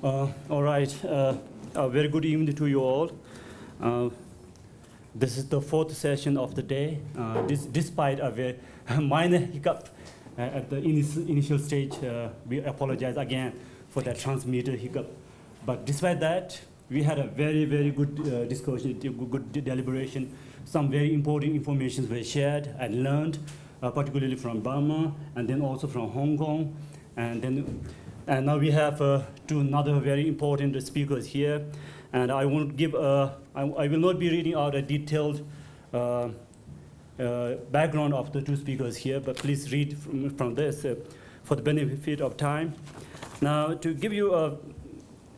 All right. A very good evening to you all. This is the fourth session of the day. Despite a very minor hiccup at the initial stage, we apologize again for that transmitter hiccup. But despite that, we had a very, very good discussion, good deliberation. Some very important information were shared and learned, particularly from Burma and then also from Hong Kong. And now we have two another very important speakers here. And I won't give, I will not be reading out a detailed background of the two speakers here, but please read from this for the benefit of time. Now, to give you a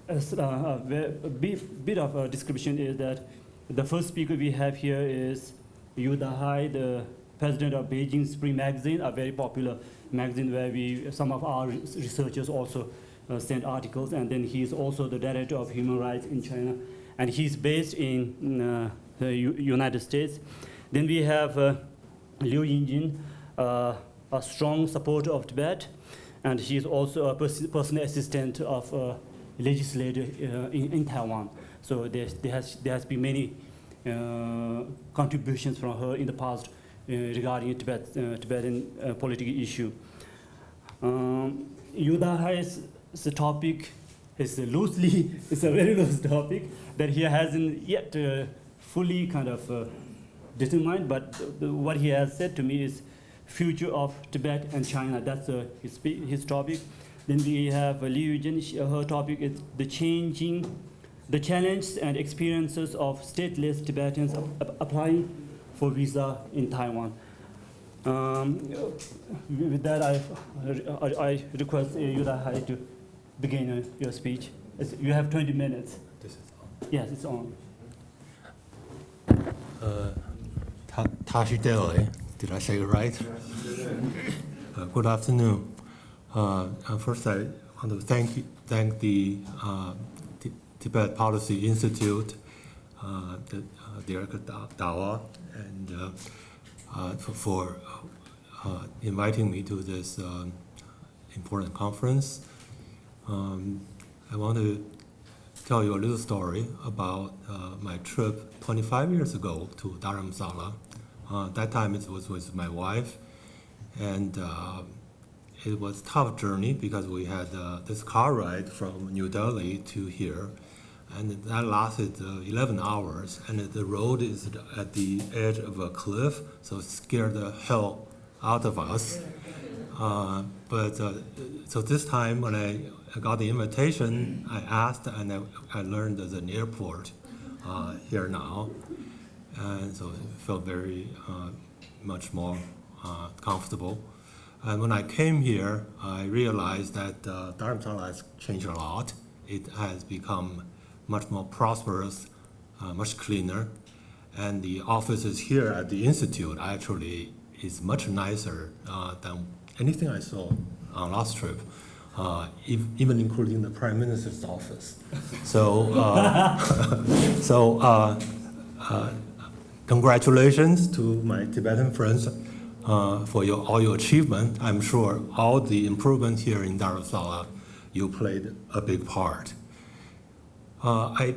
bit of a description is that the first speaker we have here is Yu Dahai, the president of Beijing Spring Magazine, a very popular magazine where some of our researchers also send articles, and then he's also the director of human rights in China, and he's based in the United States. Then we have Liu Yinjin, a strong supporter of Tibet, and he's also a personal assistant of legislator in Taiwan. So there has been many contributions from her in the past regarding Tibetan political issue. Yu Dahai's topic is loosely, it's a very loose topic that he hasn't yet fully kind of determined, but what he has said to me is future of Tibet and China. That's his topic. Then we have Liu Yinjin, her topic is the challenges and experiences of stateless Tibetans applying for visa in Taiwan. With that, I request Yu Dahai to begin your speech. You have 20 minutes. This is on. Yes, it's on. Tashidele, did I say it right? Good afternoon. First, I want to thank the Tibet Policy Institute, the Director Dawa, and for inviting me to this important conference. I want to tell you a little story about my trip 25 years ago to Dharamsala. That time it was with my wife, and it was a tough journey because we had this car ride from New Delhi to here, and that lasted 11 hours, and the road is at the edge of a cliff, so it scared the hell out of us. So this time when I got the invitation, I asked, and I learned there's an airport here now, and so it felt very much more comfortable. And when I came here, I realized that Dharamsala has changed a lot. It has become much more prosperous, much cleaner, and the offices here at the Institute actually is much nicer than anything I saw on last trip, even including the Prime Minister's office. Congratulations to my Tibetan friends for all your achievement. I'm sure all the improvement here in Dharamsala, you played a big part. I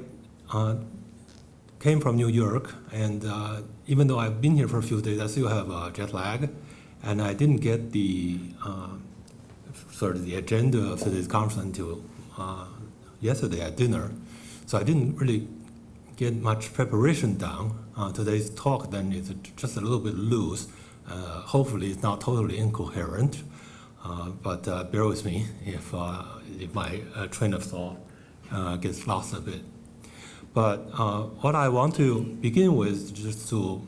came from New York, and even though I've been here for a few days, I still have jet lag, and I didn't get the agenda of today's conference until yesterday at dinner, so I didn't really get much preparation done. Today's talk then is just a little bit loose. Hopefully it's not totally incoherent, but bear with me if my train of thought gets lost a bit. But what I want to begin with, just to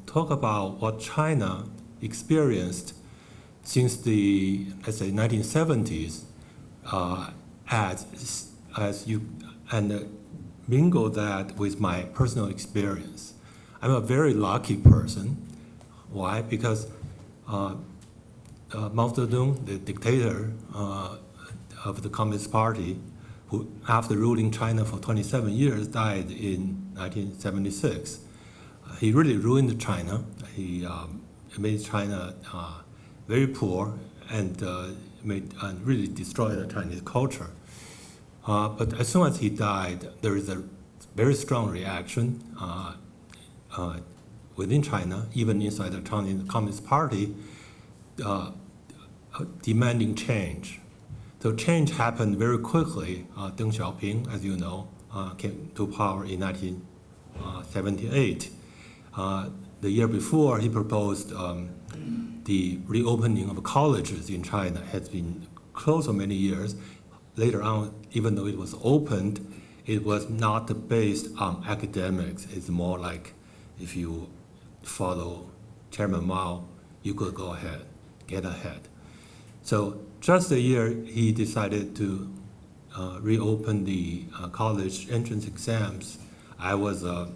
talk about what China experienced since the, let's say, 1970s, and mingle that with my personal experience. I'm a very lucky person. Why? Because Mao Zedong, the dictator of the Communist Party, who after ruling China for 27 years died in 1976. He really ruined China. He made China very poor and really destroyed the Chinese culture. But as soon as he died, there is a very strong reaction within China, even inside the Chinese Communist Party, demanding change. So change happened very quickly. Deng Xiaoping, as you know, came to power in 1978. The year before, he proposed the reopening of colleges in China. Has been closed for many years. Later on, even though it was opened, it was not based on academics. It's more like if you follow Chairman Mao, you could go ahead, get ahead. So just a year, he decided to reopen the college entrance exams. I was, at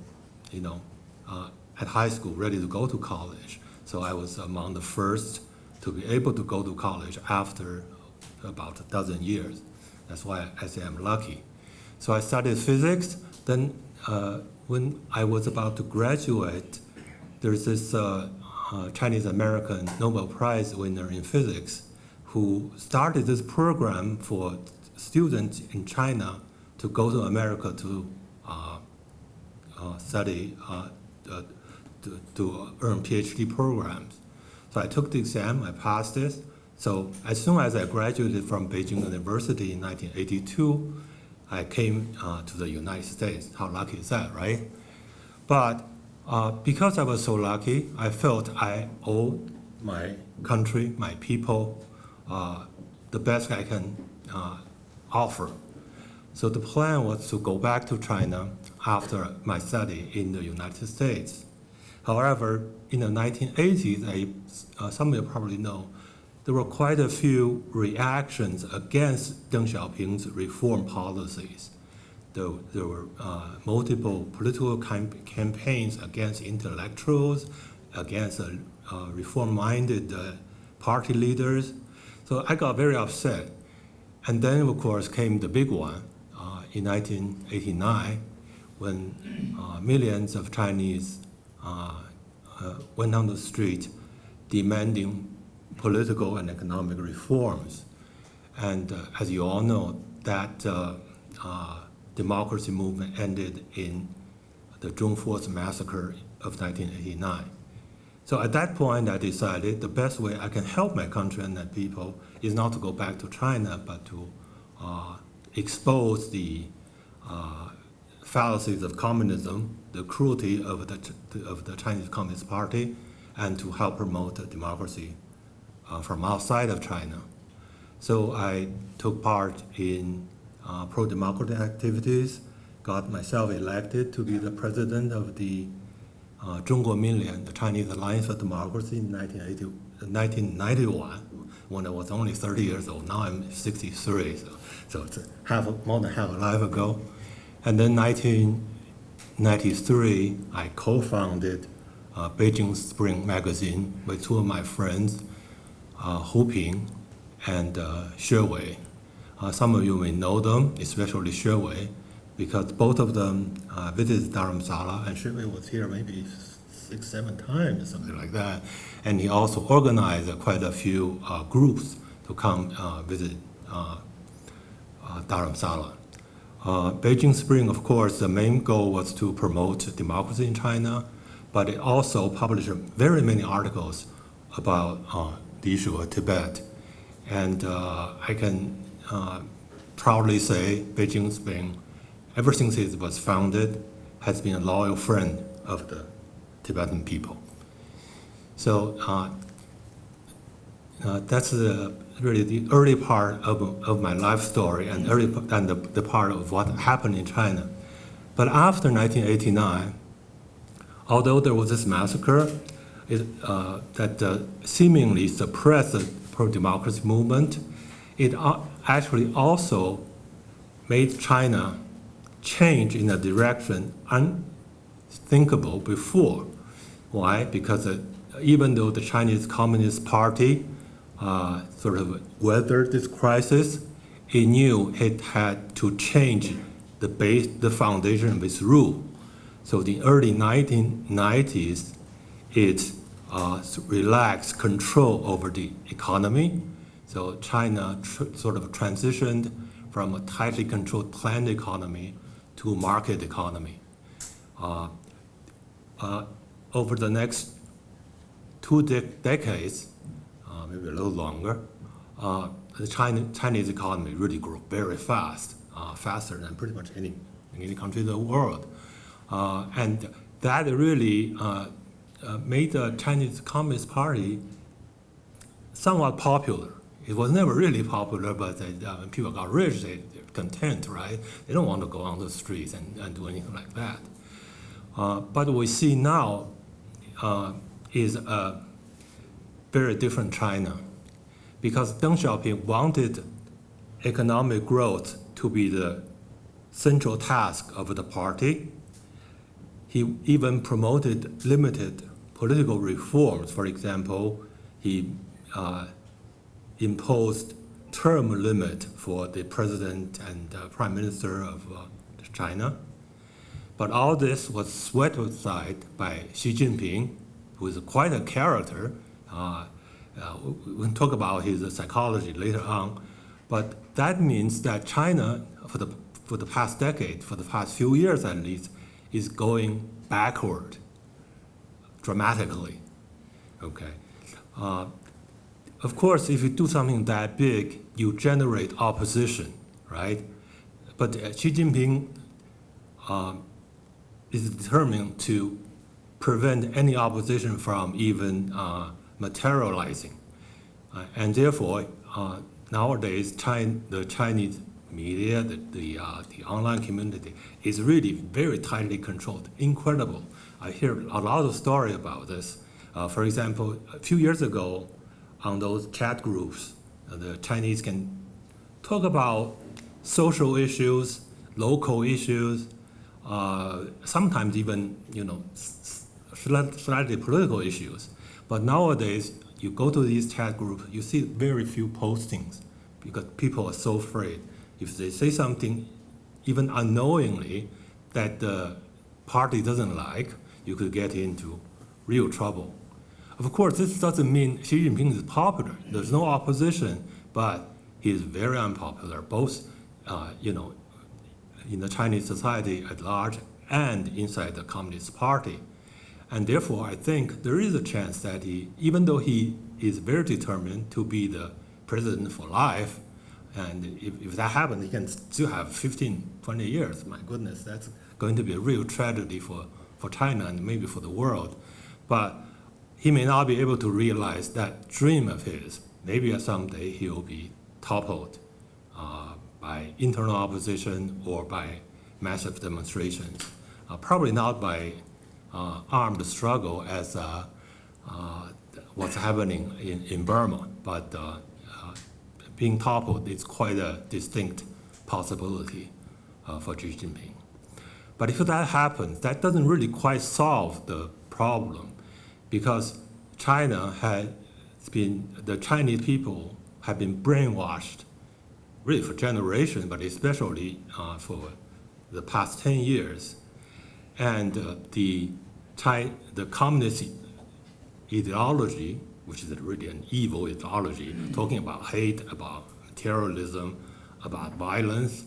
high school, ready to go to college. So I was among the first to be able to go to college after about a dozen years. That's why I say I'm lucky. So I studied physics. Then when I was about to graduate, there's this Chinese-American Nobel Prize winner in physics who started this program for students in China to go to America to study, to earn PhD programs. So I took the exam, I passed it. So as soon as I graduated from Beijing University in 1982, I came to the United States. How lucky is that, right? But because I was so lucky, I felt I owed my country, my people, the best I can offer. So the plan was to go back to China after my study in the United States. However, in the 1980s, some of you probably know, there were quite a few reactions against Deng Xiaoping's reform policies. There were multiple political campaigns against intellectuals, against reform-minded party leaders. So I got very upset. And then, of course, came the big one in 1989, when millions of Chinese went on the street demanding political and economic reforms. And as you all know, that democracy movement ended in the June 4th massacre of 1989. So at that point, I decided the best way I can help my country and the people is not to go back to China, but to expose the fallacies of communism, the cruelty of the Chinese Communist Party, and to help promote democracy from outside of China. So I took part in pro-democracy activities, got myself elected to be the president of the 中国民联, the Chinese Alliance for Democracy, in 1991, when I was only 30 years old. Now I'm 63, so it's more than half a life ago. And then 1993, I co-founded Beijing Spring Magazine with two of my friends, Hu Ping and Xue Wei. Some of you may know them, especially Xue Wei, because both of them visited Dharamsala, and Xue Wei was here maybe 6-7 times, something like that. And he also organized quite a few groups to come visit Dharamsala. Beijing Spring, of course, the main goal was to promote democracy in China, but it also published very many articles about the issue of Tibet. And I can proudly say Beijing Spring, ever since it was founded, has been a loyal friend of the Tibetan people. So that's really the early part of my life story and the part of what happened in China. But after 1989, although there was this massacre that seemingly suppressed the pro-democracy movement, it actually also made China change in a direction unthinkable before. Why? Because even though the Chinese Communist Party sort of weathered this crisis, it knew it had to change the foundation of its rule. So the early 1990s, it relaxed control over the economy. So China sort of transitioned from a tightly controlled planned economy to a market economy. Over the next two decades, maybe a little longer, the Chinese economy really grew very fast, faster than pretty much any country in the world. And that really made the Chinese Communist Party somewhat popular. It was never really popular, but when people got rich, they're content, right? They don't want to go on the streets and do anything like that. But what we see now is a very different China, because Deng Xiaoping wanted economic growth to be the central task of the party. He even promoted limited political reforms. For example, he imposed term limit for the president and prime minister of China. But all this was swept aside by Xi Jinping, who is quite a character. We can talk about his psychology later on. But that means that China, for the past decade, for the past few years at least, is going backward dramatically. Okay. Of course, if you do something that big, you generate opposition, right? But Xi Jinping is determined to prevent any opposition from even materializing. And therefore, nowadays, the Chinese media, the online community is really very tightly controlled, incredible. I hear a lot of stories about this. For example, a few years ago, on those chat groups, the Chinese can talk about social issues, local issues, sometimes even slightly political issues. But nowadays, you go to these chat groups, you see very few postings because people are so afraid. If they say something, even unknowingly, that the party doesn't like, you could get into real trouble. Of course, this doesn't mean Xi Jinping is popular. There's no opposition, but he is very unpopular, both in the Chinese society at large and inside the Communist Party. And therefore, I think there is a chance that even though he is very determined to be the president for life, and if that happens, he can still have 15, 20 years. My goodness, that's going to be a real tragedy for China and maybe for the world. But he may not be able to realize that dream of his. Maybe someday he will be toppled by internal opposition or by massive demonstrations. Probably not by armed struggle as what's happening in Burma, but being toppled is quite a distinct possibility for Xi Jinping. But if that happens, that doesn't really quite solve the problem, because the Chinese people have been brainwashed really for generations, but especially for the past 10 years. And the communist ideology, which is really an evil ideology, talking about hate, about terrorism, about violence,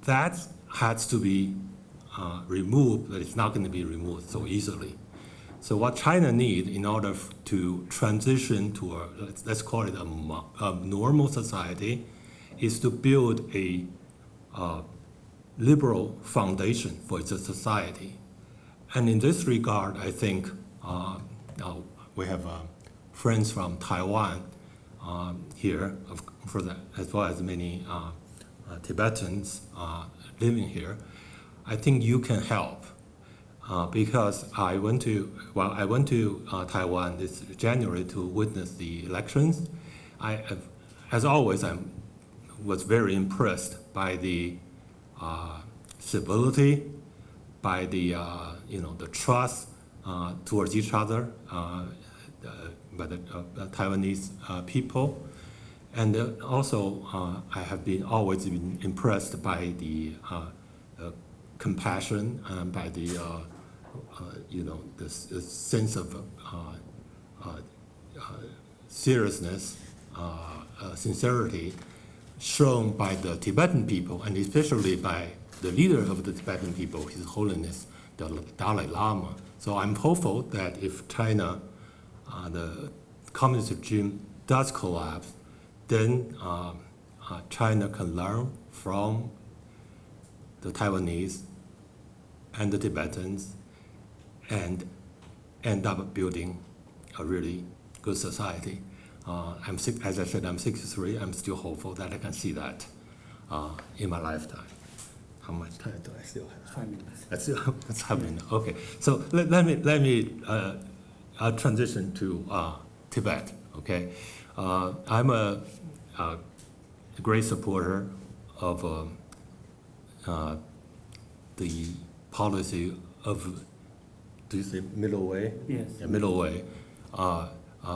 that has to be removed, but it's not going to be removed so easily. So what China needs in order to transition to let's call it a normal society, is to build a liberal foundation for its society. And in this regard, I think we have friends from Taiwan here, as well as many Tibetans living here. I think you can help because I went to Taiwan this January to witness the elections. As always, I was very impressed by the civility, by the the trust towards each other by the Taiwanese people, and also I have always been impressed by the compassion and by the the sense of seriousness, sincerity shown by the Tibetan people, and especially by the leader of the Tibetan people, His Holiness the Dalai Lama. So I'm hopeful that if China, the communist regime does collapse, then China can learn from the Taiwanese and the Tibetans and end up building a really good society. As I said, I'm 63. I'm still hopeful that I can see that in my lifetime. How much time do I still have? 5 minutes. I still have 5 minutes. Okay, so let me transition to Tibet. Okay, I'm a great supporter of the policy of, do you say middle way? Yes. Yeah, middle way,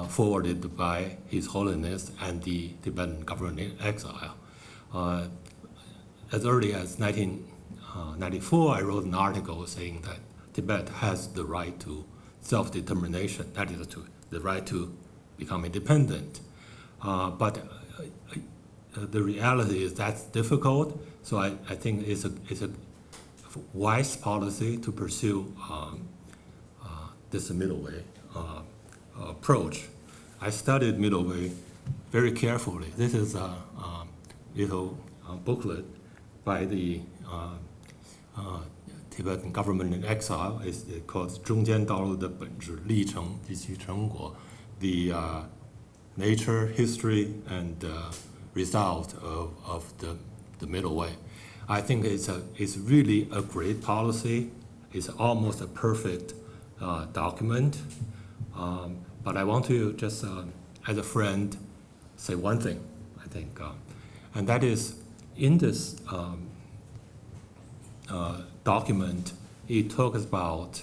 forwarded by His Holiness and the Tibetan government in exile. As early as 1994, I wrote an article saying that Tibet has the right to self-determination, that is, the right to become independent. But the reality is that's difficult, so I think it's a wise policy to pursue this middle way approach. I studied middle way very carefully. This is a little booklet by the Tibetan government in exile. It's called 中间道路的本质历程及其成果, the nature, history, and result of the middle way. I think it's really a great policy. It's almost a perfect document. But I want to just, as a friend, say one thing, I think, and that is in this document, it talks about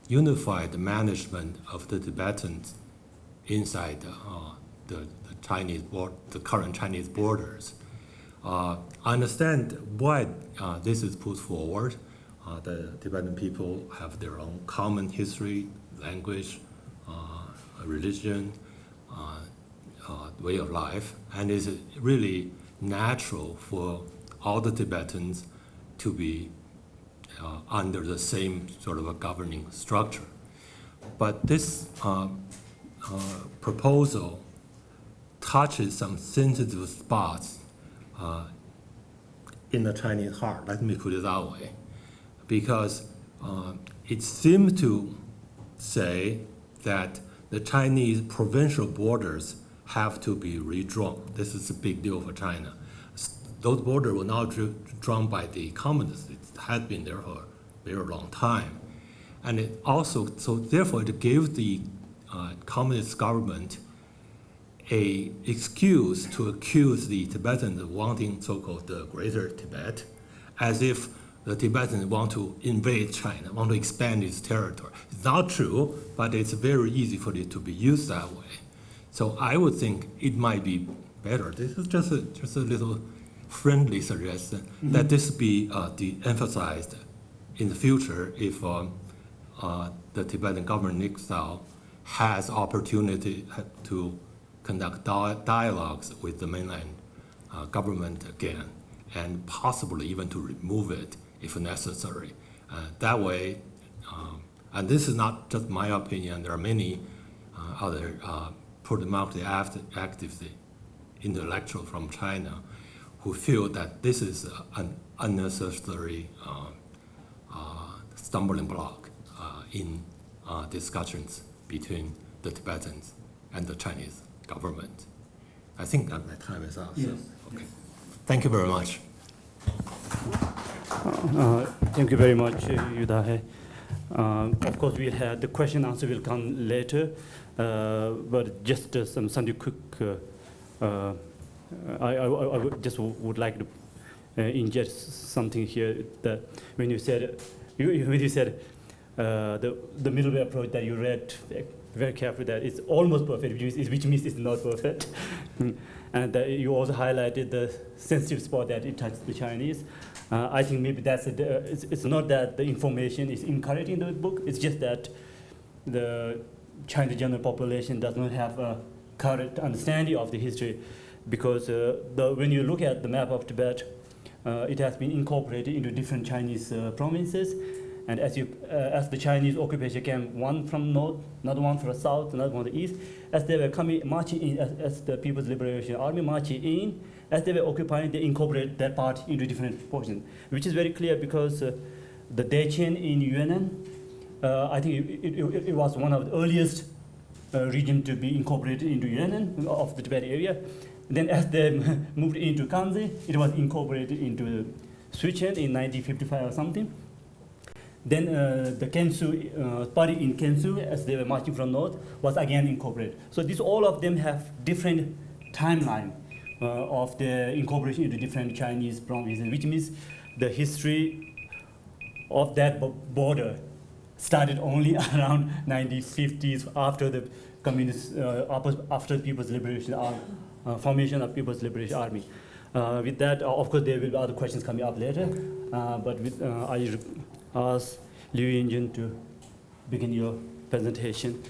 unified management of the Tibetans inside the current Chinese borders. I understand why this is put forward. The Tibetan people have their own common history, language, religion, way of life, and it's really natural for all the Tibetans to be under the same sort of a governing structure. But this proposal touches some sensitive spots in the Chinese heart, let me put it that way, because it seems to say that the Chinese provincial borders have to be redrawn. This is a big deal for China. Those borders were not drawn by the communists. It had been there for a very long time. And it also, so therefore it gave the communist government a excuse to accuse the Tibetans of wanting so-called the Greater Tibet, as if the Tibetans want to invade China, want to expand its territory. It's not true, but it's very easy for it to be used that way. So I would think it might be better. This is just a little friendly suggestion that this be de-emphasized in the future if the Tibetan government in exile has opportunity to conduct dialogues with the mainland government again, and possibly even to remove it if necessary. That way, and this is not just my opinion, there are many other pro-democracy activists, intellectuals from China, who feel that this is an unnecessary stumbling block in discussions between the Tibetans and the Chinese government. I think that my time is up. Yes. So, okay. Thank you very much. Thank you very much, Yu Dahai. Of course, we had the question answer will come later, but just something quick. I just would like to inject something here. That when you said the middle way approach that you read very carefully, that it's almost perfect, which means it's not perfect. And you also highlighted the sensitive spot that it touches the Chinese. I think maybe that's it's not that the information is incorrect in the book. It's just that the Chinese general population does not have a correct understanding of the history. because when you look at the map of Tibet, it has been incorporated into different Chinese provinces. And as the Chinese occupation came, one from north, another one from south, another one from the east, as they were marching in, as the People's Liberation Army marching in, as they were occupying, they incorporated that part into different portions, which is very clear because the Dechen in Yunnan, I think it was one of the earliest region to be incorporated into Yunnan of the Tibet area. Then as they moved into Kanzi, it was incorporated into Switzerland in 1955 or something. Then the Kensu party in Kensu, as they were marching from north, was again incorporated. So all of them have different timeline of the incorporation into different Chinese provinces, which means the history of that border started only around 1950s after the communist, after the People's Liberation Army, formation of People's Liberation Army. With that, of course, there will be other questions coming up later, but I ask Liu Yinjun to begin your presentation.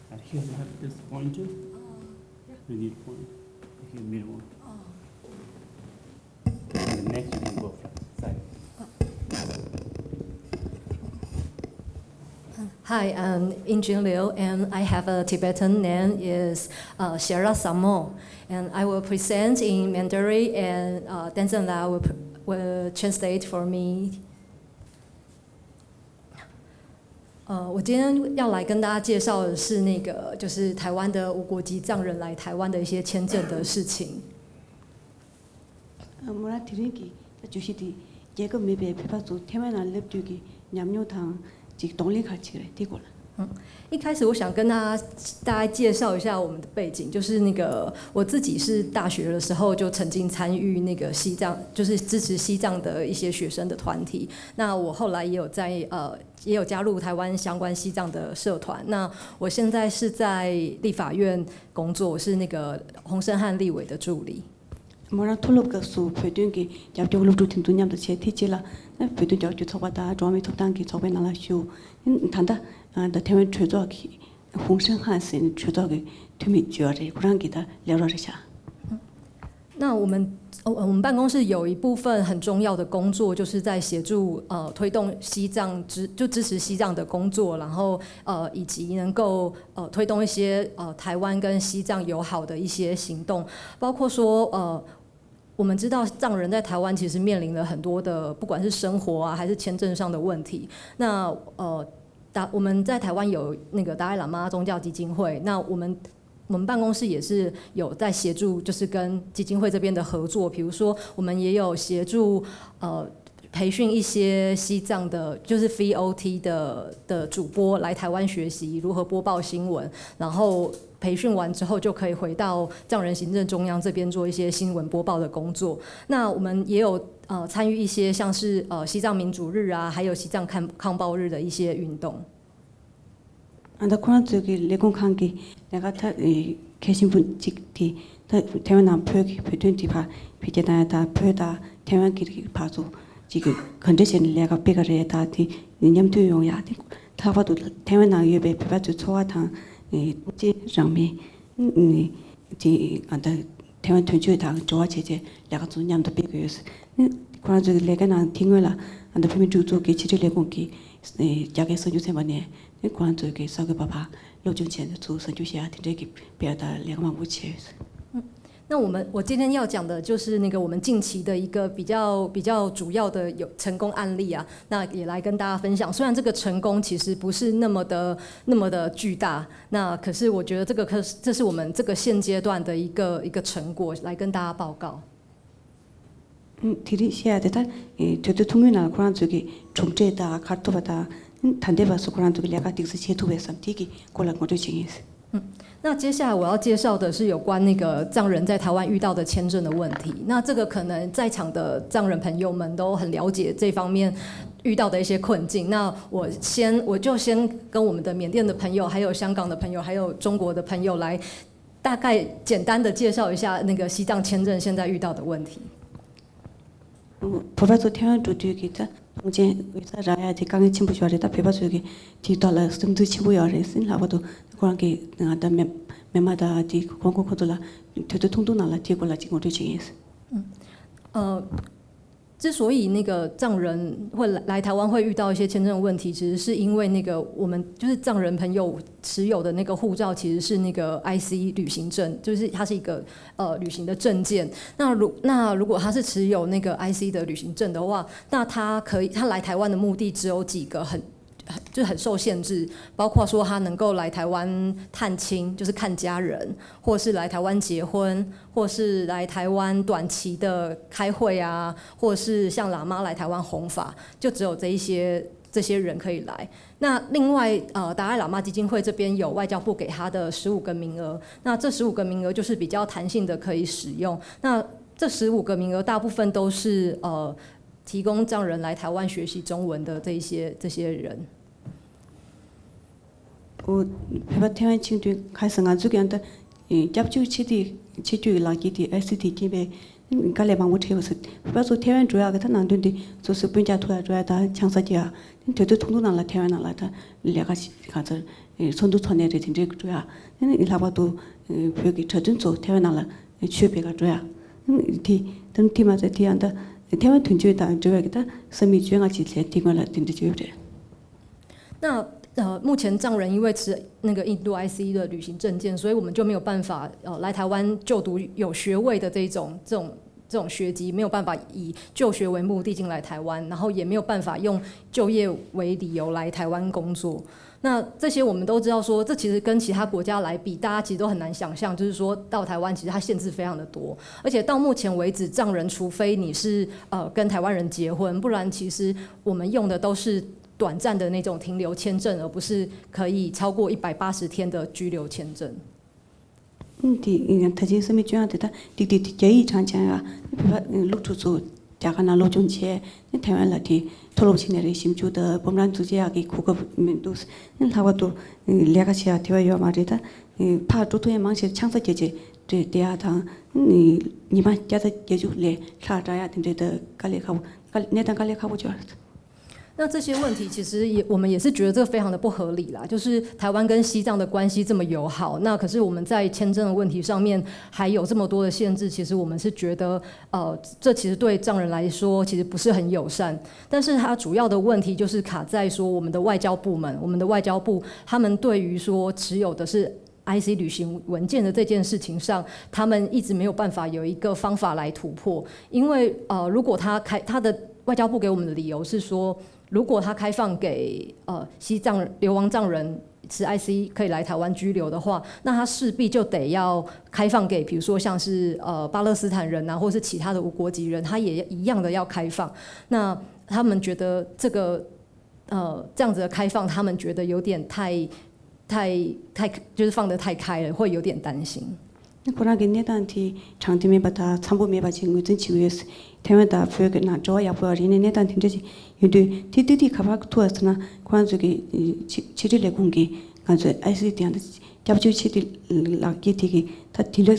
And here we have this pointer. We need one. Here, middle one. And the next you can go from side. Hi, I'm Yinjun Liu, and I have a Tibetan name is Shera Samo, and I will present in Mandarin, and Danzan Lau will translate for me. 我今天要来跟大家介绍的是那个，就是台湾的无国籍藏人来台湾的一些签证的事情。뭐라 드린기 주시디 제가 매배 배파도 태만한 랩주기 냠뇨탕 직 동리 같이 그래 되고라. 一开始我想跟大家介绍一下我们的背景，就是那个我自己是大学的时候就曾经参与那个西藏，就是支持西藏的一些学生的团体。那我后来也有加入台湾相关西藏的社团。那我现在是在立法院工作，我是那个洪胜汉立委的助理。 뭐라 톨롭가 수 페드기 잡적으로 루틴 두냠도 제티지라 페드 잡주 쳐바다 조미 톱단기 저배 나라쇼 단다 다 태면 최저기 홍성한신 최저기 투미 지어리 그랑기다 레러르샤 那我们办公室有一部分很重要的工作，就是在协助推动西藏支持西藏的工作，然后以及能够推动一些台湾跟西藏友好的一些行动，包括说我们知道藏人在台湾其实面临了很多的，不管是生活啊还是签证上的问题。那我们在台湾有那个达赖喇嘛宗教基金会，那我们办公室也是有在协助，就是跟基金会这边的合作。比如说，我们也有协助培训一些西藏的，就是 VOT 的主播来台湾学习如何播报新闻，然后培训完之后就可以回到藏人行政中央这边做一些新闻播报的工作。那我们也有参与一些像是西藏民主日啊，还有西藏抗暴日的一些运动。 안다 코로나 쪽이 레공한기 내가 다 계신 분 직디 다 태어난 표기 표준티 봐 비제다다 표다 태어난기 봐서 지금 컨디션 내가 빼가래 다티 냠도 용야 타바도 태어난 예배 배바주 초와탕 지 장미 지 안다 태어난 전주당 좋아 제제 내가 좀 냠도 빼고였어 코로나 쪽이 내가 난 팅을라 안다 표면 주쪽에 지리 레공기 자게서 요새만에 关注给少个爸爸6周前的出生就下听这个表达2万5千。那我今天要讲的就是那个我们近期的一个比较主要的有成功案例啊，那也来跟大家分享。虽然这个成功其实不是那么的巨大，那可是我觉得这是我们这个现阶段的一个成果，来跟大家报告。들이 해야 되다. 저도 통일나 그런 쪽이 총재다 카르토바다 단대바서 그런 쪽이 내가 딕스 제도에서 되게 골라 거도 정했어. 那接下来我要介绍的是有关那个藏人在台湾遇到的签证的问题。那这个可能在场的藏人朋友们都很了解这方面遇到的一些困境。那我就先跟我们的缅甸的朋友、还有香港的朋友、还有中国的朋友来大概简单的介绍一下那个西藏签证现在遇到的问题。 법에서 태어난 주디기다 동제 의사라야 대강의 친구 좋아했다 배바주기 뒤달라 숨도 치고 열했으니 라고도 그런 게 나다 메마다 디 공공코도라 되도 통도나라 디고라 지금 우리 중에서 之所以那个藏人会来台湾会遇到一些签证问题，其实是因为那个我们就是藏人朋友持有的那个护照其实是那个 IC 旅行证，就是它是一个旅行的证件。那如果他是持有那个 IC 的旅行证的话，那他来台湾的目的只有几个就很受限制，包括说他能够来台湾探亲，就是看家人，或是来台湾结婚，或是来台湾短期的开会啊，或是像喇嘛来台湾弘法，就只有这些人可以来。那另外达赖喇嘛基金会这边有外交部给他的15个名额，那这15个名额就是比较弹性的可以使用。那这15个名额大部分都是提供藏人来台湾学习中文的这些人。배바 태완 친구 가서가 주기한테 잡주 치디 라기디 ST 집에 갈래 방못 채워서 배바서 태완 줘야가 난던데 소스 분자 토야 줘야다 창사지야 되도 통도나라 태완나라다 내가 가서 손도 손에를 진짜 줘야 일하고도 벽이 저든서 태완나라 취배가 줘야 디 등티마자 디한다 태완 tun주다 줘야겠다 섬이 주행하지 대팅을 된다 줘야 那目前藏人因为持那个印度 IC 的旅行证件，所以我们就没有办法来台湾就读有学位的这种学籍，没有办法以就学为目的进来台湾，然后也没有办法用就业为理由来台湾工作。那这些我们都知道说，这其实跟其他国家来比，大家其实都很难想象，就是说到台湾其实它限制非常的多，而且到目前为止，藏人除非你是跟台湾人结婚，不然其实我们用的都是短暂的那种停留签证，而不是可以超过180天的居留签证。他什么这样的，滴这一场讲啊，录出做加个那录中切，台湾来的透露起来的新旧的，不然直接啊给苦个面都是，他话都两个些台湾有嘛的，怕做多也忙些抢着解对第二趟，你们家的解决来，啥子呀？对的，咖喱烤，那当咖喱烤不就？那这些问题其实我们也是觉得这个非常的不合理啦，就是台湾跟西藏的关系这么友好，那可是我们在签证的问题上面还有这么多的限制，其实我们是觉得这其实对藏人来说其实不是很友善。但是它主要的问题就是卡在说我们的外交部他们对于说持有的是IC 旅行文件的这件事情上，他们一直没有办法有一个方法来突破。因为如果他的外交部给我们的理由是说，如果他开放给西藏流亡藏人持 IC 可以来台湾居留的话，那他势必就得要开放给比如说像是巴勒斯坦人啊，或是其他的无国籍人，他也一样的要开放。那他们觉得这个这样子的开放，他们觉得有点太就是放得太开了，会有点担心。그러게 내단티 장팀에 받아 참고매 받친 것은 지구에서 대면다 표현나 저야 보여리네 내단 팀지 유도 티티티 가박 투었으나 관적이 치리레 공기 간저 ICT한테 잡주 치리 라기티기 다 딜러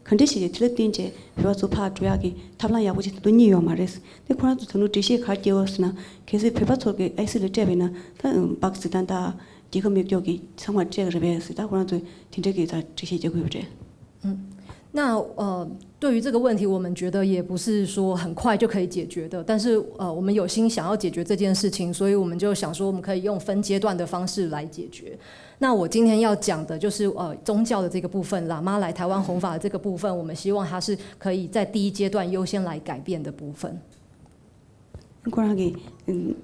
컨디션이 틀렸든지 배워서 파 줘야기 탑란 야부지 돈이요 말했어. 근데 그러나도 저는 디시 갈게였으나 계속 배워서게 IC를 잡이나 다 박스단다 지금 여기 정말 제가 배웠다. 그러나도 진짜게 다 지시적으로 그래. 那对于这个问题，我们觉得也不是说很快就可以解决的，但是我们有心想要解决这件事情，所以我们就想说，我们可以用分阶段的方式来解决。那我今天要讲的就是宗教的这个部分，喇嘛来台湾弘法的这个部分，我们希望它是可以在第一阶段优先来改变的部分。그러게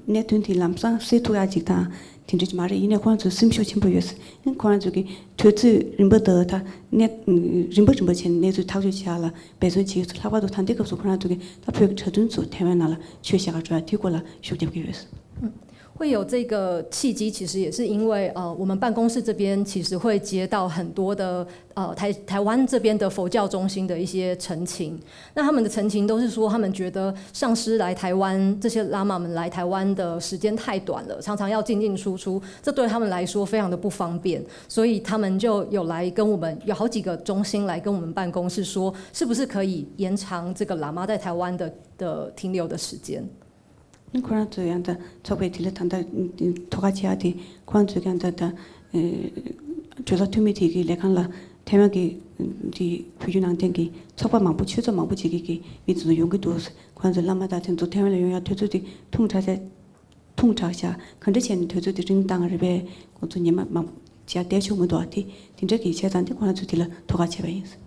내 돈이 람상 세토야 지다 진짜 말이 이내 관주 심쇼 침보였어. 관주기 퇴트 림버더다 내 림버 chen 내주 타주지하라 배선지 하바도 탄데급소 관주기 다 벽 쳐준소 태면나라 최샤가 줘야 되고라 쇼대기였어. 会有这个契机，其实也是因为我们办公室这边其实会接到很多的台湾这边的佛教中心的一些陈情。那他们的陈情都是说，他们觉得上师来台湾，这些喇嘛们来台湾的时间太短了，常常要进进出出，这对他们来说非常的不方便，所以他们就有来跟我们有好几个中心来跟我们办公室说，是不是可以延长这个喇嘛在台湾的停留的时间。 그런저한테 저게 딜레탄다 토가치아디 관주한테 조사 투미티기 레칸라 태양기 디 표준한테기 석바망부 최저망부 지기기 미주도 용기도 관저 라마다 전도 태양을 용야 퇴조디 통차샤 컨디션 퇴조디 정당을 배 고도님만 막 지야 대쇼문도 아티 딘저기 제단데 관저디라 도가체 바이스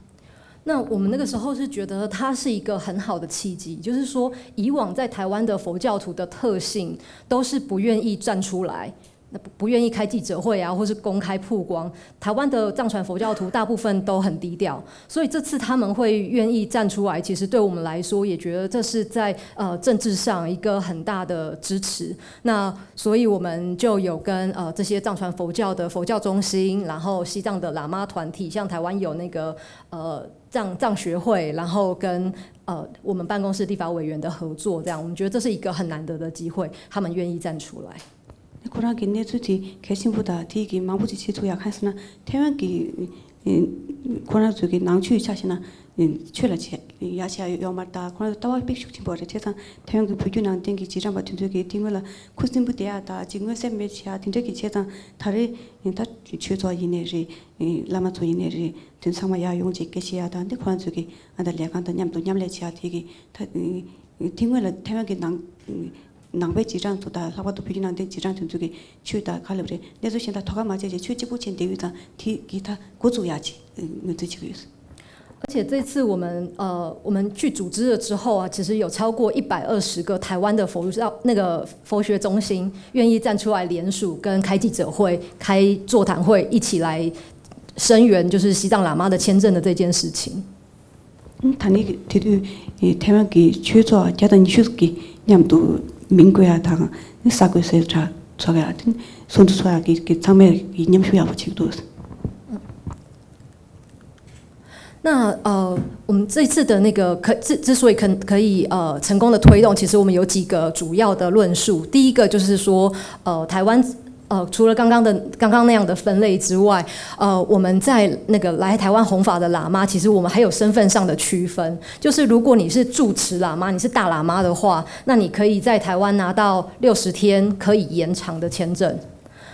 那我们那个时候是觉得它是一个很好的契机，就是说以往在台湾的佛教徒的特性都是不愿意站出来，不愿意开记者会啊，或是公开曝光。台湾的藏传佛教徒大部分都很低调，所以这次他们会愿意站出来，其实对我们来说也觉得这是在政治上一个很大的支持。那所以我们就有跟这些藏传佛教的佛教中心，然后西藏的喇嘛团体，像台湾有那个藏学会，然后跟我们办公室立法委员的合作，这样我们觉得这是一个很难得的机会，他们愿意站出来。 고라기 내주디 개신보다 디기 마부지 지도야 하스나 태양기 고라 쪽에 낭추 차시나 최라치 야시아 요마다 고라 따와 빅슈 팀보라 세상 태양기 부규난 땡기 지장 같은 쪽에 띵을라 코스팀부대야다 지금에서 매치야 딘데기 세상 다리 인타 최저 이내리 라마토 이내리 된 상마야 용지 깨시야다 근데 고라 쪽에 안달려간다 냠도 냠래치야 되게 띵을라 태양기 낭배 지장 또다 라바도 비긴한데 지장 전쪽에 취다 갈려버려 내서 신다 토가 맞아지 취지고 친 대위다 기타 고조야지 뭐지고 있어 而且这次我们去组织了之后啊，其实有超过120个台湾的佛学中心愿意站出来联署，跟开记者会、开座谈会，一起来声援就是西藏喇嘛的签证的这件事情。단이 뒤도 태양기 최저 자단 휴스기 냠도 민고야 당 사고에서 저가 손도 소야기 장매 이념 휴야 붙이도 那我们这次的那个之所以可以成功的推动，其实我们有几个主要的论述。第一个就是说，台湾除了刚刚那样的分类之外，我们在那个来台湾弘法的喇嘛，其实我们还有身份上的区分。就是如果你是住持喇嘛，你是大喇嘛的话，那你可以在台湾拿到60天可以延长的签证。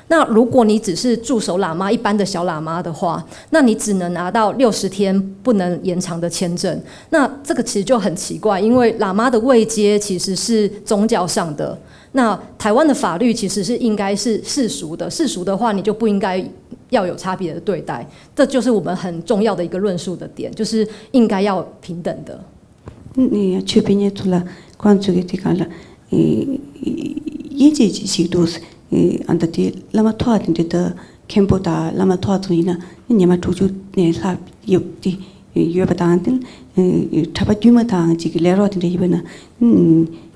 那如果你只是驻守喇嘛一般的小喇嘛的话，那你只能拿到60天不能延长的签证。那这个其实就很奇怪，因为喇嘛的位阶其实是宗教上的。那台湾的法律其实是应该是世俗的，世俗的话你就不应该要有差别的对待，这就是我们很重要的一个论述的点，就是应该要平等的。네, 주변에 둘라 관쪽에 뒤가라 예제지식도스 안다디 라마 토아딘데다 캠보다 라마 토아토이나 니마 조주 네사 옆디 여바단들 타바규마당 지기 레로딘데 이번에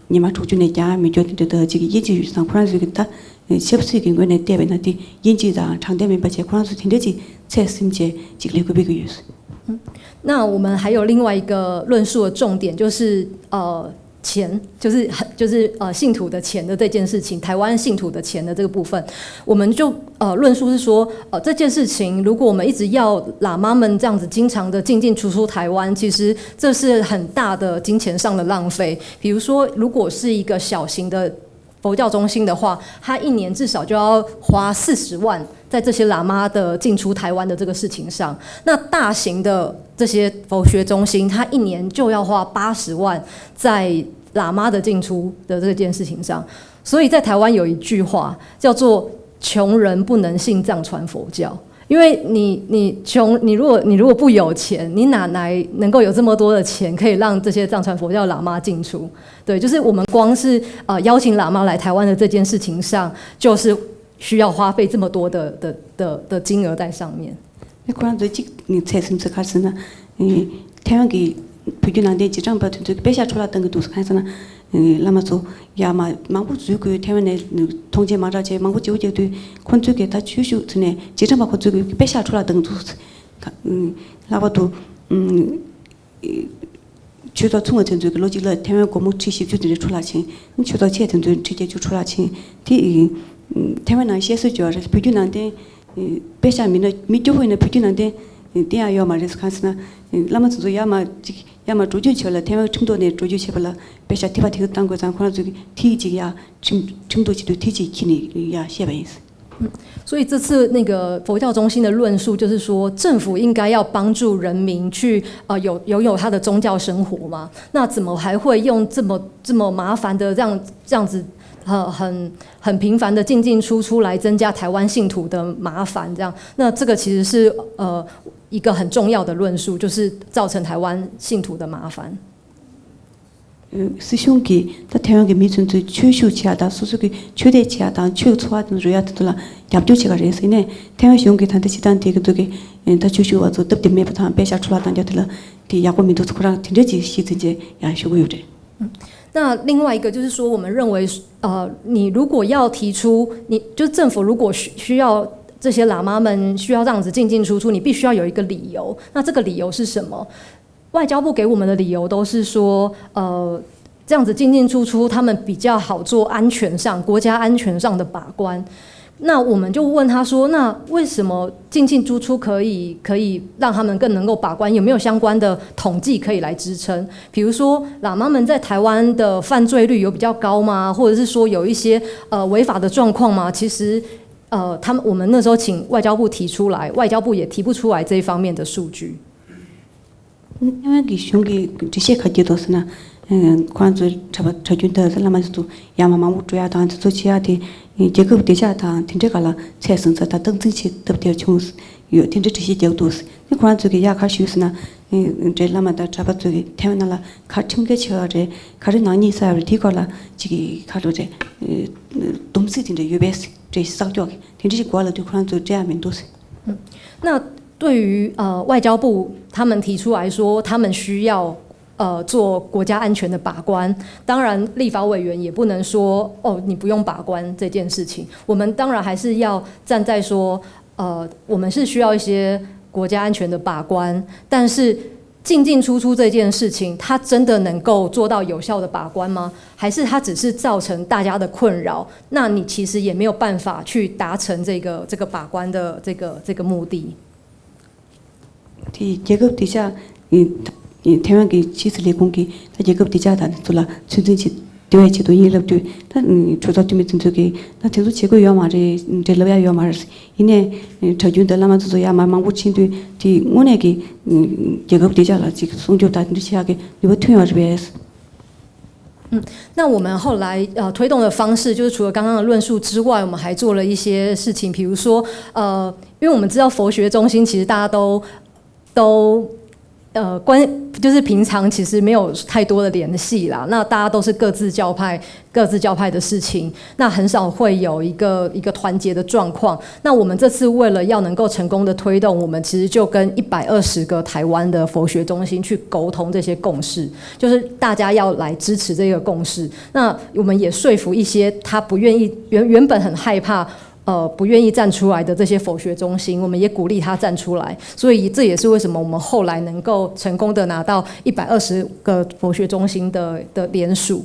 니마 조주네 자 미조딘데 지기 예지유상 프랑스기다 셰프스기 거네 때베나디 인지다 장대면 바체 프랑스 딘데지 체심제 지기 레고비고유스 那我们还有另外一个论述的重点，就是钱，就是信徒的钱的这件事情，台湾信徒的钱的这个部分，我们就论述是说，这件事情如果我们一直要喇嘛们这样子经常的进进出出台湾，其实这是很大的金钱上的浪费。比如说，如果是一个小型的佛教中心的话，他一年至少就要花40万在这些喇嘛的进出台湾的这个事情上。那大型的这些佛学中心，他一年就要花80万在喇嘛的进出的这件事情上。所以在台湾有一句话叫做“穷人不能信藏传佛教”。因为你穷，你如果不有钱，你哪来能够有这么多的钱可以让这些藏传佛教喇嘛进出？对，就是我们光是邀请喇嘛来台湾的这件事情上，就是需要花费这么多的金额在上面。그런데 직 재심스 가서나 태양기 비교난데 지장 같은 데 배샤 출랐던 것도 가서나 라마서 야마 망부 주고 태원에 통제 말아제 망부 지우제도 콘쪽에 다 주슈트네 지장 받고 주고 배샤 출랐던 것도 라바도 주도 통어 전주 로직을 태원 고무 70주들이 출라친 주도 제전도直接就 출라친 디 태원나 시에서 비교난데 배샤 미조회는 비교난데 대야 요마레스 칸스나 라마스도 야마 조주치라 태마 충도네 조주치발라 배샤 티바티 땅고 장코나 저기 티지야 충도지도 티지 키니 야 시바이스 所以这次那个佛教中心的论述就是说，政府应该要帮助人民去拥有他的宗教生活嘛？那怎么还会用这么麻烦的这样子很频繁的进出来增加台湾信徒的麻烦？这样，那这个其实是一个很重要的论述，就是造成台湾信徒的麻烦。师兄给在台湾给民众最缺少起的，所以给缺的起的，缺错的主要的了，也不就这个人，所以呢，台湾兄给他的其他这个这个，他缺少做特别没不他别下出来，当家的了，的亚国民族突然听着这些这些也是会有的。那另外一个就是说，我们认为，你如果要提出，你就政府如果需要这些喇嘛们需要这样子进出，你必须要有一个理由。那这个理由是什么？外交部给我们的理由都是说，这样子进出，他们比较好做国家安全上的把关。那我们就问他说，那为什么进出可以让他们更能够把关？有没有相关的统计可以来支撑？比如说，喇嘛们在台湾的犯罪率有比较高吗？或者是说有一些违法的状况吗？其实我们那时候请外交部提出来，外交部也提不出来这一方面的数据。因为给兄弟这些科技都是呢，关注查军的是那么多，亚麻木主要当做其他的，这个底下当听这个了，才生在他等这些特别穷是，有听这些角度是，你关注个亚卡修是呢，这那么的查不这个台湾那了，卡听个车这，卡着哪里啥的提高了，这个卡着这，东西听着有别是，这少掉，听这些过了就关注这样面都是。那对于外交部他们提出来说，他们需要做国家安全的把关，当然立法委员也不能说你不用把关这件事情。我们当然还是要站在说，我们是需要一些国家安全的把关，但是进出这件事情，它真的能够做到有效的把关吗？还是它只是造成大家的困扰？那你其实也没有办法去达成这个把关的这个目的。这个底下，台湾给其实来讲给，他这个底下他做了，纯正去对外去都引了对，他除了对面真这个，那听说这个要嘛这老要嘛是，因为查军的那么做要嘛我亲对，的我那个这个底下了，这个送就他这些个，你不推要这边是。那我们后来推动的方式，就是除了刚刚的论述之外，我们还做了一些事情，比如说因为我们知道佛学中心其实大家都就是平常其实没有太多的联系啦，那大家都是各自教派的事情，那很少会有一个团结的状况。那我们这次为了要能够成功的推动，我们其实就跟120个台湾的佛学中心去沟通这些共识，就是大家要来支持这个共识。那我们也说服一些他不愿意原本很害怕不愿意站出来的这些佛学中心，我们也鼓励他站出来，所以这也是为什么我们后来能够成功的拿到120个佛学中心的联署。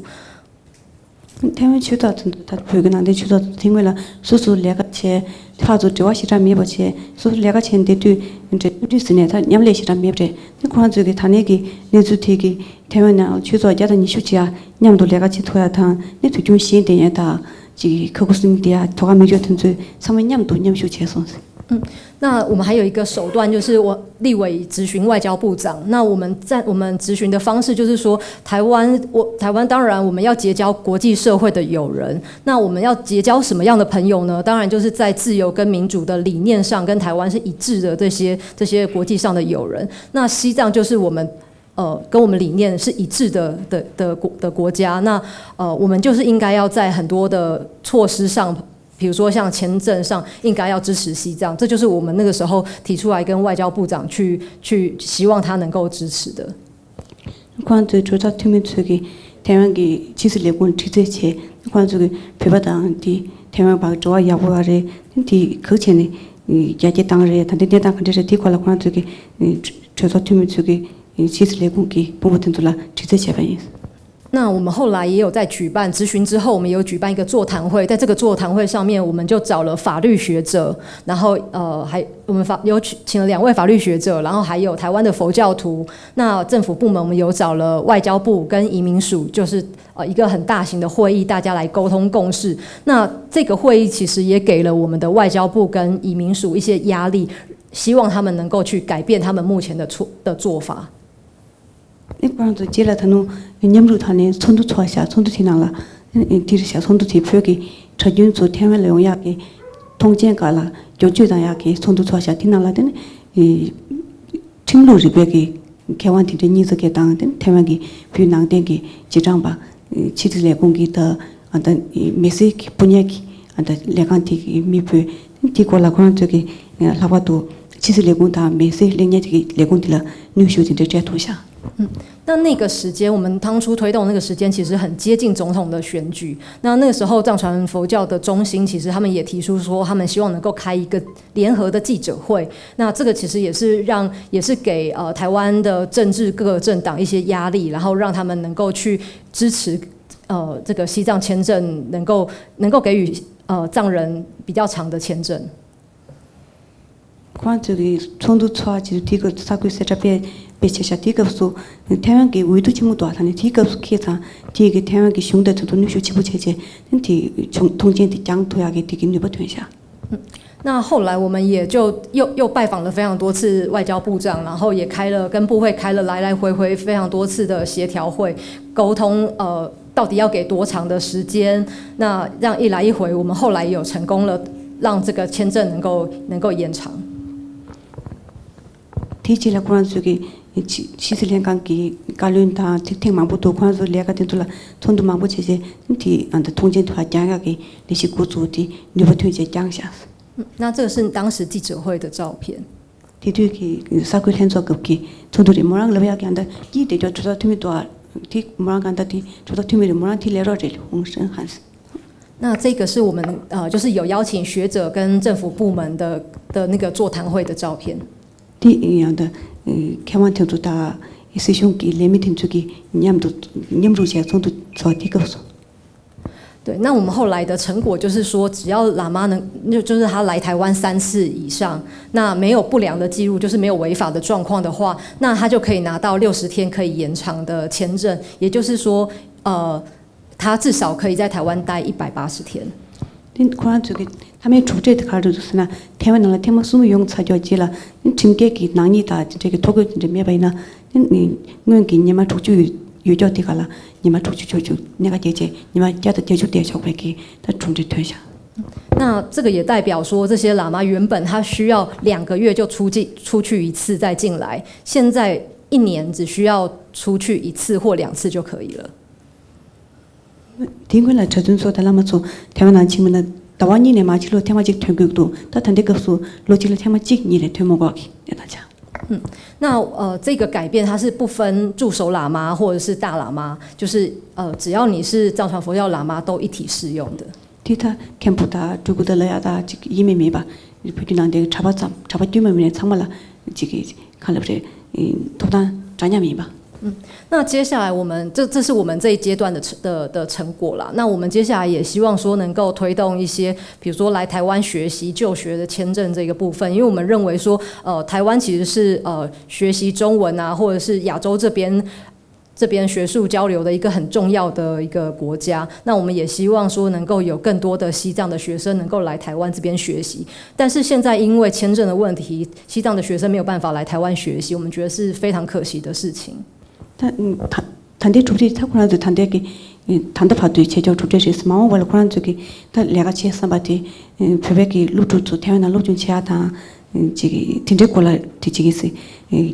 台湾去到他有个男的去到听为了说2个钱，他做这话西站没不钱，说2个钱的对这就是呢，他娘来西站没不这，你看这个他那个你就提个台湾呢去做家的你休息啊，娘都2个钱拖下他，你最终先点呀他。可可是你的啊，头发没觉得最，上面念修切松是。那我们还有一个手段，就是我立委质询外交部长。那我们质询的方式就是说，台湾当然我们要结交国际社会的友人。那我们要结交什么样的朋友呢？当然就是在自由跟民主的理念上跟台湾是一致的这些国际上的友人。那西藏就是我们。跟我们理念是一致的国家，那我们就是应该要在很多的措施上，比如说像签证上，应该要支持西藏，这就是我们那个时候提出来跟外交部长去希望他能够支持的。看这主要对面这个台湾的其实来讲，这些看这个北巴党的台湾把主要要不的的口前的家家当人，他的当看这些地块了看这个主要对面这个。其实来讲，给不等做了，直接切反应。那我们后来也有在举办咨询之后，我们也有举办一个座谈会，在这个座谈会上面，我们就找了法律学者，然后我们请了2位法律学者，然后还有台湾的佛教徒。那政府部门我们有找了外交部跟移民署，就是一个很大型的会议，大家来沟通共识。那这个会议其实也给了我们的外交部跟移民署一些压力，希望他们能够去改变他们目前的做法。이번에도 제가 다는 냠루탄에 손도 좋아샤 손도 티나라 디르샤 손도 티표기 저준소 태면 용약이 통제가라 조주다야기 손도 좋아샤 티나라든 이 팀루리베기 개완티데 니즈게 당된 태면기 비낭den기 지장바 치즈레 공기다 안단 이 메시지 분야기 안단 레간티 미프 티콜라 그런저기 라바도 치즈레 공다 메시지 랭냐기 레공딜라 뉴슈디데 제토샤 那个时间，我们当初推动那个时间，其实很接近总统的选举。那个时候，藏传佛教的中心其实他们也提出说，他们希望能够开一个联合的记者会。那这个其实也是给台湾的政治各个政党一些压力，然后让他们能够去支持这个西藏签证能够给予藏人比较长的签证。 관저기 손도 좋아지도 디거 사고 세자베 베체샤 디거수 태양기 위도 지무도 하다니 디거수 키사 디게 태양기 슝데도 누슈 지부 체제 디 통진디 장토야게 디기 뉴버트샤 那后来我们也就又拜访了非常多次外交部长，然后也跟部会开了来来回回非常多次的协调会，沟通到底要给多长的时间。那这样一来一回，我们后来也有成功了，让这个签证能够延长。 디지라 관저기 시슬랭강기 갈륜다 틱틱망부도 관저 레가 된돌라 손도 망부 체제 디 안다 통진도 하장하게 리시고조디 뉴버트제 장샤 那这个是当时记者会的照片。 디디기 사쿠 현저급기 손도리 뭐랑 러야게 한다 이데죠 조사 투미도 디 뭐랑 간다 디 조사 투미를 뭐랑 딜레러를 홍선 한스 那这个是我们就是有邀请学者跟政府部门的那个座谈会的照片。 디양다 개완테도 다 이시숑기 레미틴주기 냠루제 손도 저디거서 对，那我们后来的成果就是说，只要喇嘛就是他来台湾3次以上，那没有不良的记录，就是没有违法的状况的话，那他就可以拿到60天可以延长的签证，也就是说，他至少可以在台湾待180天。 그런 저기 담에 주제도 가르쳤으나 태원을 태모 수무 용 차져지라 증계기 낭이다 저기 도교 이제 매바이나 능기 니마 주주 유저디 갈라 니마 주주 내가 제제 니마 자도 제주 대적백이 다 준비 되셔 那这个也代表说，这些喇嘛原本他需要2个月就出去一次再进来，现在1年只需要出去1次或2次就可以了。 딩글라 저준소 달라마소 태원한 친구는 다완이네 마치로 테마직 퇴국도 따탄데급수 로치로 테마직 니레 퇴모가기 내다자 那这个改变它是不分驻守喇嘛或者是大喇嘛，就是只要你是藏传佛教喇嘛都一体适用的。 디타 캠프다 두고들려야다 이메메바 이렇게난데 잡아뛰면에 참말라 지기 칼럽제 도단 자냐미바 那接下来我们这是我们这一阶段的成果啦。那我们接下来也希望说能够推动一些，比如说来台湾学习就学的签证这个部分，因为我们认为说，台湾其实是学习中文啊，或者是亚洲这边学术交流的一个很重要的一个国家。那我们也希望说能够有更多的西藏的学生能够来台湾这边学习。但是现在因为签证的问题，西藏的学生没有办法来台湾学习，我们觉得是非常可惜的事情。 단대 주제 타고나도 단대기 단대 파도 제조 주제에서 마음 원래 그런 적이 다 내가 치에서 바티 베베기 루투투 태어나 로준 치아다 지기 딘데콜라 디지기스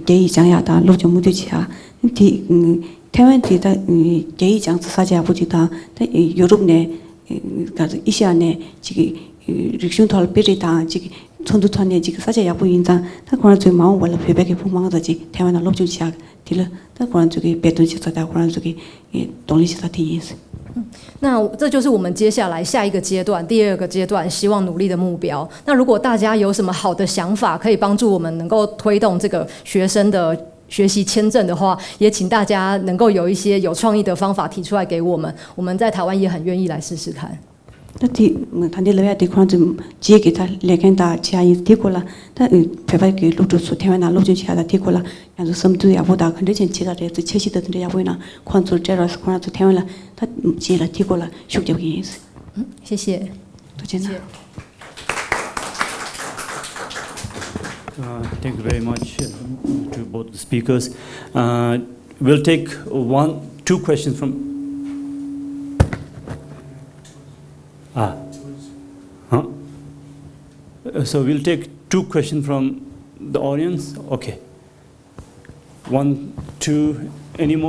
제이장야다 로준 무디치아 디 태원디다 제이장 사제 아버지다 유럽내 가서 이시안에 지기 릭슌톨 베리다 지기 손두탄에 지기 사제 야부 인자 다 그런 적 마음 원래 베베기 풍망다지 태어나 로준 치아 딜那这就是我们接下来下一个阶段，第2个阶段希望努力的目标。那如果大家有什么好的想法，可以帮助我们能够推动这个学生的学习签证的话，也请大家能够有一些有创意的方法提出来给我们，我们在台湾也很愿意来试试看。 Tati tandi lawyer di kwan zum ji ki ta leken da chia yi ti ko la ta pheba ki lu tu su tewa na lu jin chia da ti ko la ya zu sam tu ya bo da kan de chen chi da de zu che chi da de ya bo na kwan zu je ra su kwan zu tewa la ta ji la ti ko la shu de yi is 谢谢。 to chen na Thank you very much to both the speakers. We'll take two questions from. So we'll take two questions from the audience. Okay. 1, 2, any more?